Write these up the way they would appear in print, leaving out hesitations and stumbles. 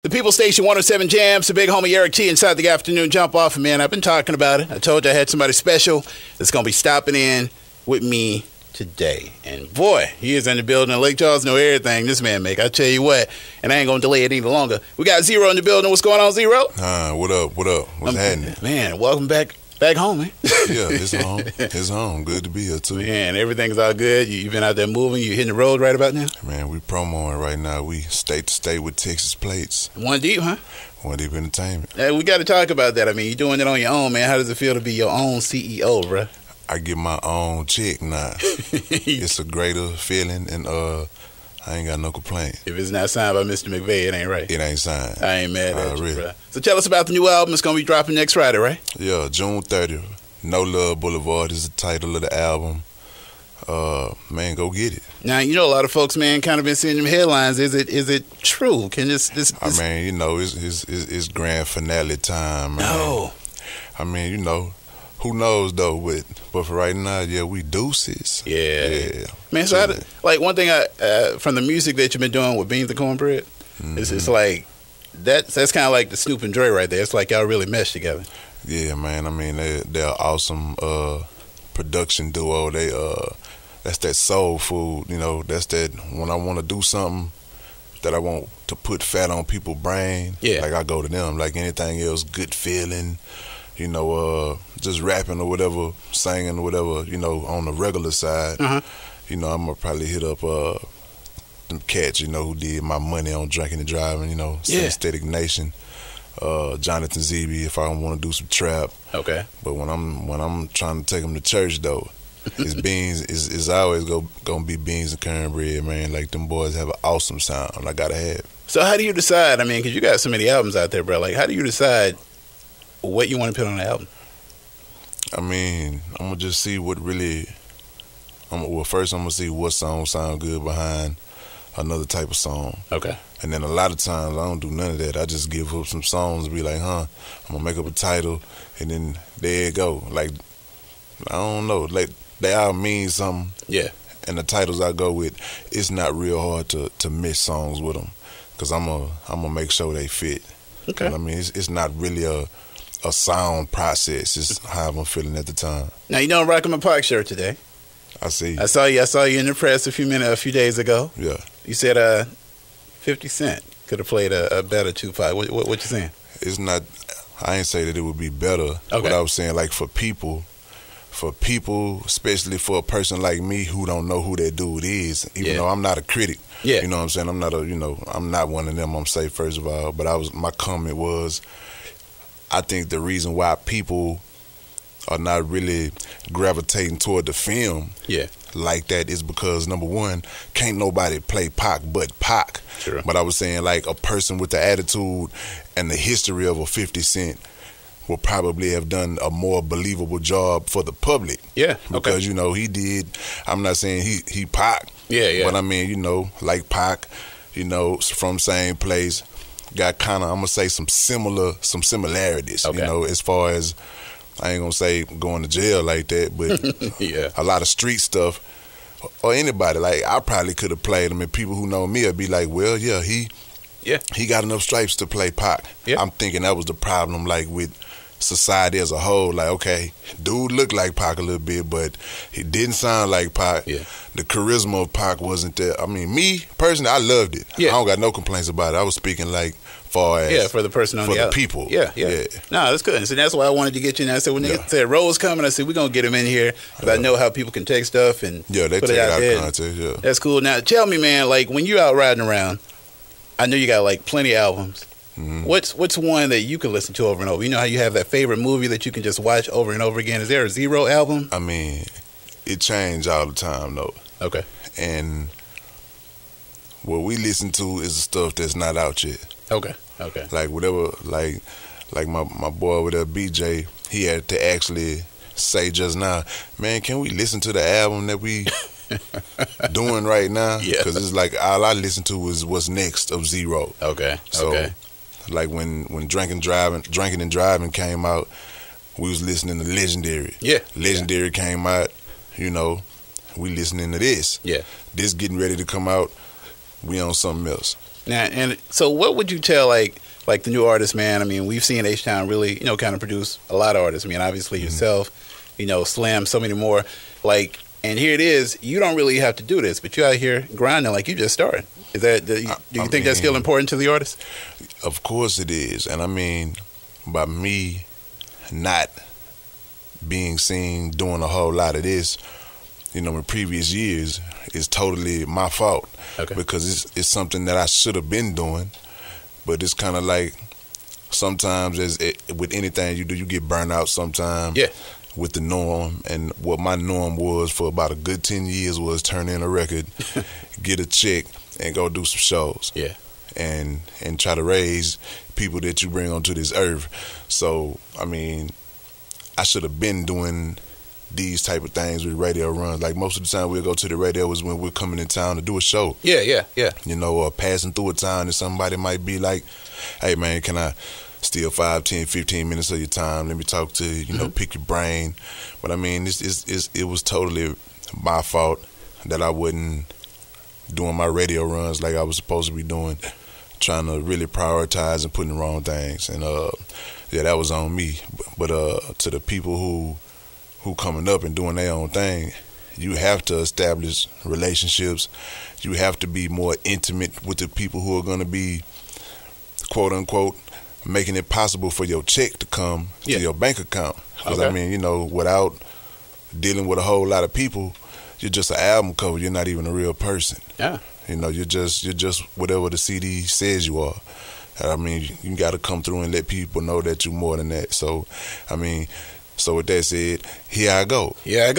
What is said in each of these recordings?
The People Station 107 JAMZ, the big homie Erik Tee inside the afternoon jump off. Man, I've been talking about it. I told you I had somebody special that's going to be stopping in with me today. And boy, he is in the building. Lake Charles know everything this man make. I tell you what, and I ain't going to delay it any longer. We got Zero in the building. What's going on, Zero? What up? What's happening? Man, welcome back home, man. Yeah, it's home. It's home. Good to be here, too. Man, everything's all good. You've been out there moving. You hitting the road right about now? Man, we promoing right now. We state to state with Texas plates. One deep, huh? One Deep Entertainment. Hey, we got to talk about that. I mean, you're doing it on your own, man. How does it feel to be your own CEO, bro? I get my own check now. It's a greater feeling, and I ain't got no complaint. If it's not signed by Mr. McVeigh, it ain't right. It ain't signed. I ain't mad at you, really. bro. So tell us about the new album. It's going to be dropping next Friday, right? Yeah, June 30th. No Love Blvd is the title of the album. Man, go get it. Now, you know, a lot of folks, man, kind of been seeing them headlines. Is it true? Can this I mean, you know, it's grand finale time, man. No. I mean, you know, who knows, though, but for right now, yeah, we deuces. Yeah. Man, so one thing from the music that you've been doing with Beans and Cornbread, it's like, that's kind of like the Snoop and Dre right there. It's like y'all really mesh together. Yeah, man. I mean, they're awesome production duo. That's that soul food, you know. That's that when I want to do something that I want to put fat on people's brain. Yeah. Like I go to them. Like anything else, good feeling, you know, just rapping or whatever, singing or whatever, you know, on the regular side. You know, I'm gonna probably hit up them cats, you know, who did my money on Drinking and Driving, you know, Synthetic Nation. Jonathan Zeby if I want to do some trap. Okay. But when I'm trying to take them to church though, it's beans. It's always gonna be beans and cornbread, man. Like them boys have an awesome sound. I gotta have. So how do you decide? I mean, because you got so many albums out there, bro. Like, how do you decide what you want to put on the album? I mean, I'm gonna just see what really. First I'm gonna see what songs sound good behind another type of song. Okay. And then a lot of times I don't do none of that. I just give up some songs and be like, I'm gonna make up a title, and then there it go. Like, I don't know, like they all mean something. Yeah. And the titles I go with, it's not real hard to miss songs with them, cause I'm gonna make sure they fit. Okay. You know what I mean, it's not really a sound process. It's how I'm feeling at the time. Now you know I'm rocking my Park shirt today. I see. I saw you in the press a few days ago. Yeah. You said 50 Cent could have played a better Tupac. What you saying? It's not. I ain't say that it would be better. Okay. What I was saying, like for people, especially for a person like me who don't know who that dude is, even though I'm not a critic. Yeah. You know what I'm saying? I'm not one of them. I'm safe first of all. But my comment was, I think the reason why people are not really gravitating toward the film like that is because, number one, can't nobody play Pac but Pac. Sure. But I was saying, like, a person with the attitude and the history of a 50 Cent will probably have done a more believable job for the public. Yeah. Because, you know, he did, I'm not saying he Pac. Yeah. But I mean, you know, like Pac, you know, from same place, got kind of, I'm going to say some similarities, you know, as far as, I ain't gonna say going to jail like that, but a lot of street stuff, or anybody, like I probably could have played him, and people who know me would be like, well, he got enough stripes to play Pac. I'm thinking that was the problem, like with society as a whole. Like, okay, dude looked like Pac a little bit, but he didn't sound like Pac. Yeah. The charisma of Pac wasn't there. I mean, me personally, I loved it. I don't got no complaints about it. I was speaking like far as for the person on the people. Yeah. No, that's good. So that's why I wanted to get you in. I said when they said Rose coming, I said we're gonna get him in here because I know how people can take stuff and they put take it out there. Content. Yeah, that's cool. Now tell me, man, like when you're out riding around, I know you got like plenty of albums. Mm-hmm. What's one that you can listen to over and over? You know how you have that favorite movie that you can just watch over and over again? Is there a Zero album? I mean, it changed all the time though. Okay. And what we listen to is the stuff that's not out yet. Okay. Like whatever, like my boy over there, BJ, he had to actually say just now, man, can we listen to the album that we doing right now? Yeah. Because it's like all I listen to is what's next of Zero. Okay. So, like when Drinking and Driving came out, we was listening to Legendary. Yeah. Legendary came out, you know, we listening to this. Yeah. This getting ready to come out, we on something else. Now, and so what would you tell like the new artists, man? I mean, we've seen H-Town really, kind of produce a lot of artists. I mean, obviously yourself, Slim, so many more. Like, and here it is. You don't really have to do this, but you're out here grinding like you just started. Is that? Do you think that's still important to the artist? Of course it is, and I mean, by me not being seen doing a whole lot of this, in previous years, is totally my fault. Okay. Because it's something that I should have been doing, but it's kind of like sometimes with anything you do, you get burnt out sometimes. Yeah. With the norm, and what my norm was for about a good 10 years was turn in a record, get a check, and go do some shows. Yeah. And try to raise people that you bring onto this earth. So, I mean, I should have been doing these type of things with radio runs. Like most of the time we'll go to the radio is when we're coming in town to do a show. Yeah. Or passing through a town and somebody might be like, hey man, can I steal 5, 10, 15 minutes of your time? Let me talk to you, pick your brain. But I mean, it was totally my fault that I wasn't doing my radio runs like I was supposed to be doing, trying to really prioritize and putting the wrong things. And that was on me. But to the people who coming up and doing their own thing, you have to establish relationships. You have to be more intimate with the people who are going to be, quote unquote, making it possible for your check to come to your bank account. Because I mean, without dealing with a whole lot of people, you're just an album cover. You're not even a real person. Yeah. You're just whatever the CD says you are. And I mean, you got to come through and let people know that you're more than that. So, I mean, with that said, here I go. Yeah.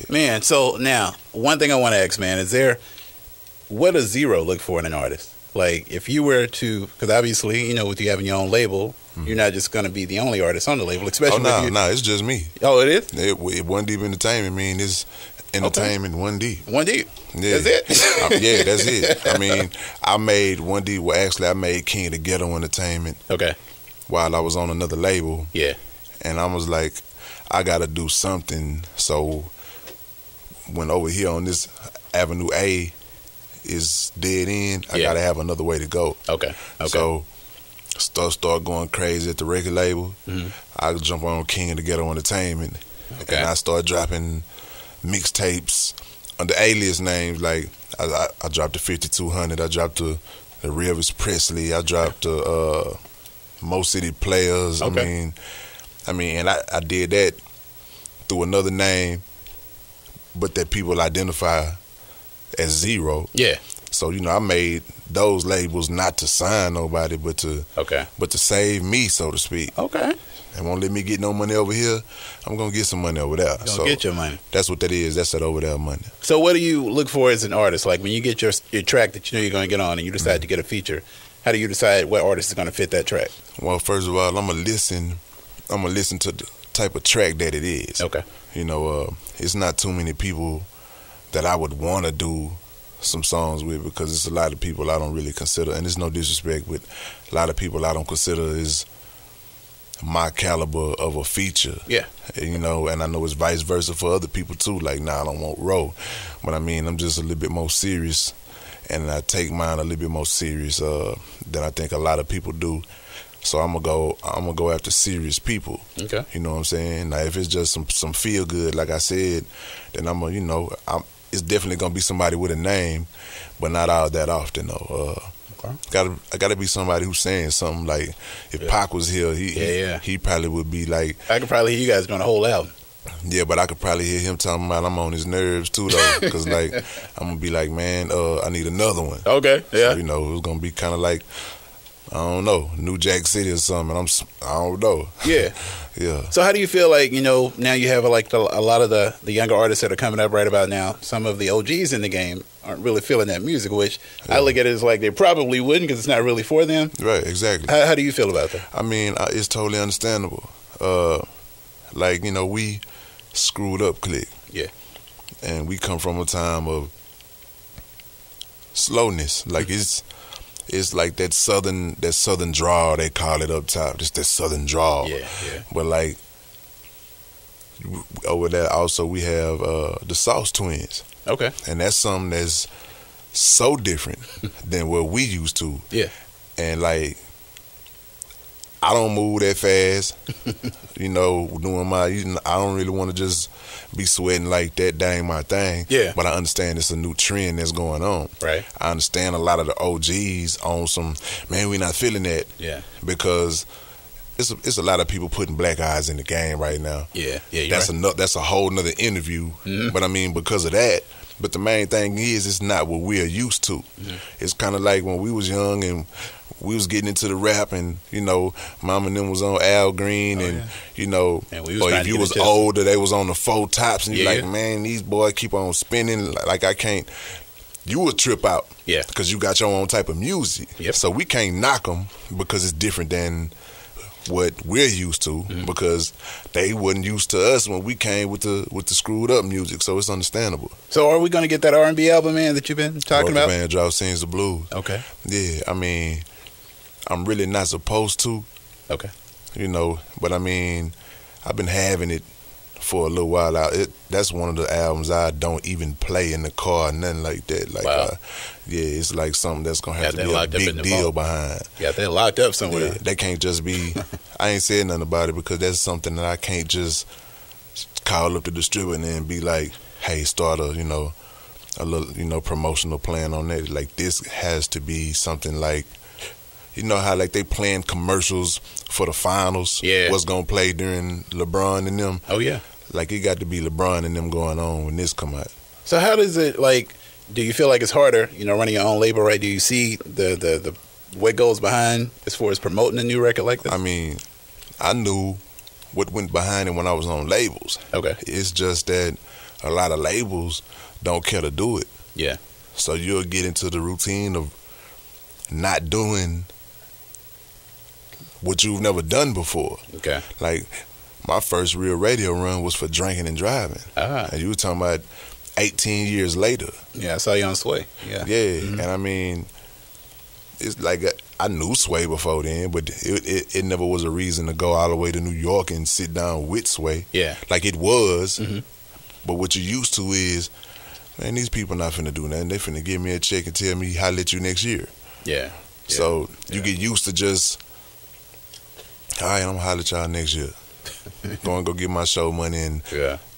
Man, so now, one thing I want to ask, man, what does Zero look for in an artist? Like, if you were to, because obviously, with you having your own label, you're not just going to be the only artist on the label, especially no, it's just me. Oh, it is? It One Deep Entertainment, it's entertainment. 1D. 1D. Yeah. That's it? Yeah, that's it. I mean, I made 1D, well, actually, I made King of the Ghetto Entertainment. Okay. While I was on another label. Yeah. And I was like, I got to do something. So, when over here on this Avenue A is dead end, I got to have another way to go. Okay. So, start going crazy at the record label. I jump on King of the Ghetto Entertainment. Okay. And I start dropping mixtapes under alias names. Like, I dropped the 5200, I dropped the Elvis Presley, I dropped the Mo City Players. Okay. I mean, and I did that through another name, but that people identify as Zero. Yeah. So, I made those labels not to sign nobody, but to save me, so to speak. Okay. And won't let me get no money over here. I'm gonna get some money over there. So get your money. That's what that is. That's that over there money. So what do you look for as an artist? Like when you get your track that you know you're gonna get on, and you decide to get a feature, how do you decide what artist is gonna fit that track? Well, first of all, I'm gonna listen to the type of track that it is. Okay. It's not too many people that I would want to do some songs with, because it's a lot of people I don't really consider, and it's no disrespect, but a lot of people I don't consider is my caliber of a feature. Yeah. And I know it's vice versa for other people too. Like, I don't want Roe, but I mean, I'm just a little bit more serious, and I take mine a little bit more serious than I think a lot of people do. So I'm gonna go after serious people. Okay. You know what I'm saying? Now, if it's just some feel good, like I said, then it's definitely gonna be somebody with a name, but not all that often though. I gotta be somebody who's saying something. Like if Pac was here, he probably would be like. I could probably hear you guys doing a whole album. Yeah, but I could probably hear him talking about I'm on his nerves too though, because like I'm gonna be like, man, I need another one. Okay, yeah. So, it's gonna be kind of like, I don't know, New Jack City or something. I don't know. Yeah. Yeah. So how do you feel like, now you have like a lot of the younger artists that are coming up right about now, some of the OGs in the game aren't really feeling that music, which I look at it as like they probably wouldn't, because it's not really for them. Right, exactly. How do you feel about that? I mean, it's totally understandable. We screwed up clique. Yeah. And we come from a time of slowness. Like it's like that southern drawl, they call it up top. Just that southern drawl. Yeah. But like over there also we have the Sauce Twins. Okay. And that's something so different than what we used to. Yeah. And like, I don't move that fast. You know, I don't really want to just be sweating like that. That ain't my thing. Yeah. But I understand it's a new trend that's going on. Right. I understand a lot of the OGs on some, man, we not feeling that. Yeah. Because it's a lot of people putting black eyes in the game right now. Yeah. Yeah. That's a whole nother interview. Mm-hmm. But I mean, because of that. But the main thing is, it's not what we're used to. Mm-hmm. It's kind of like when we was young and we was getting into the rap, and you know, Mama and them was on Al Green, and you know, or if you was older, they was on the Four Tops, and you're like, man, these boys keep on spinning. Like I can't. You would trip out, because you got your own type of music. Yep. So we can't knock them because it's different than what we're used to, because they wasn't used to us when we came with the screwed up music. So it's understandable. So are we gonna get that R&B album, man, that you've been talking about? Love Blvd sings the blues. Okay. Yeah, I mean, I'm really not supposed to. Okay. You know, but I mean, I've been having it for a little while out. That's one of the albums I don't even play in the car, nothing like that. Like, wow. It's like something that's gonna have to be a big deal behind. Yeah, they're locked up somewhere. Yeah, they can't just be. I ain't saying nothing about it because that's something that I can't just call up the distributor and be like, "Hey, start a little promotional plan on that." Like, this has to be something like. You know how like they playing commercials for the finals? Yeah. What's gonna play during LeBron and them? Oh yeah. Like it got to be LeBron and them going on when this come out. So how does it like? Do you feel like it's harder? You know, running your own label, right? Do you see the what goes behind as far as promoting a new record like this? I mean, I knew what went behind it when I was on labels. Okay. It's just that a lot of labels don't care to do it. Yeah. So you'll get into the routine of not doing what you've never done before. Okay. Like, my first real radio run was for drinking and driving. And you were talking about 18 years later. Yeah, I saw you on Sway. Yeah. Yeah, and I mean, it's like I knew Sway before then, but it never was a reason to go all the way to New York and sit down with Sway. Yeah. Like it was, but what you're used to is, man, these people not finna do nothing. They finna give me a check and tell me holla at you next year. Yeah. So you get used to just, all right, I'm gonna holler at y'all next year. Go and go get my show money and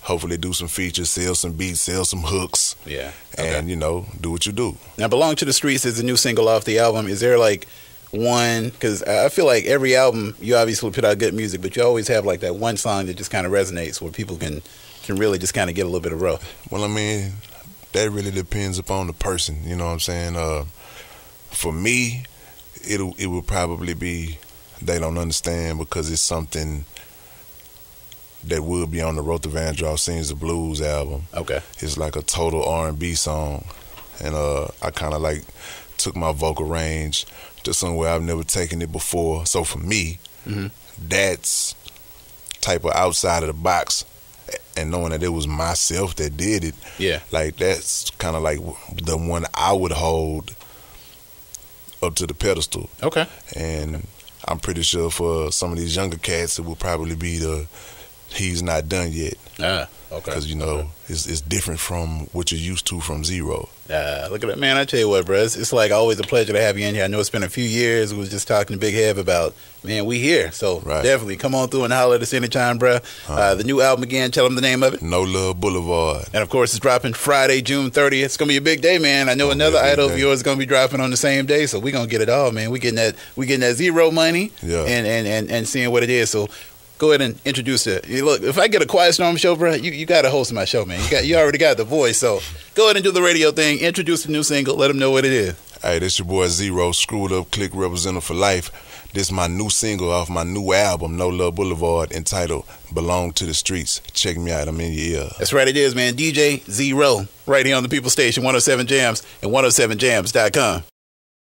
hopefully do some features, sell some beats, sell some hooks. Yeah. And, you know, do what you do. Now, Belong to the Streets is a new single off the album. Is there like one, because I feel like every album, you obviously put out good music, but you always have like that one song that just kind of resonates where people can really just kind of get a little bit of rough. Well, I mean, that really depends upon the person, you know what I'm saying? For me, it would probably be They Don't Understand, because it's something that would be on the Love Blvd Sings the Blues album. Okay. It's like a total R&B song, and I kind of like took my vocal range to somewhere I've never taken it before. So for me, that's type of outside of the box, and knowing that it was myself that did it. Yeah. Like that's kind of like the one I would hold up to the pedestal. Okay. And I'm pretty sure for some of these younger cats, it will probably be the He's Not Done Yet. Okay. Because, you know, it's different from what you're used to from Zero. Look at that, man. I tell you what, bro. It's like always a pleasure to have you in here. I know it's been a few years. We was just talking to Big Hev about, man, we here. So definitely come on through and holler at us anytime, bro. The new album again, tell them the name of it. No Love Blvd. And, of course, it's dropping Friday, June 30th. It's going to be a big day, man. I know another idol of yours is going to be dropping on the same day, so we're going to get it all, man. We getting that Zero money and seeing what it is. So go ahead and introduce it. Look, if I get a Quiet Storm show, bro, you got to host my show, man. You already got the voice, so go ahead and do the radio thing. Introduce the new single. Let them know what it is. Hey, this your boy Zero, Screwed Up Click Representative for Life. This is my new single off my new album, No Love Blvd, entitled Belong to the Streets. Check me out. I'm in your ear. That's right, it is, man. DJ Zero, right here on the People Station, 107 JAMZ and 107jams.com.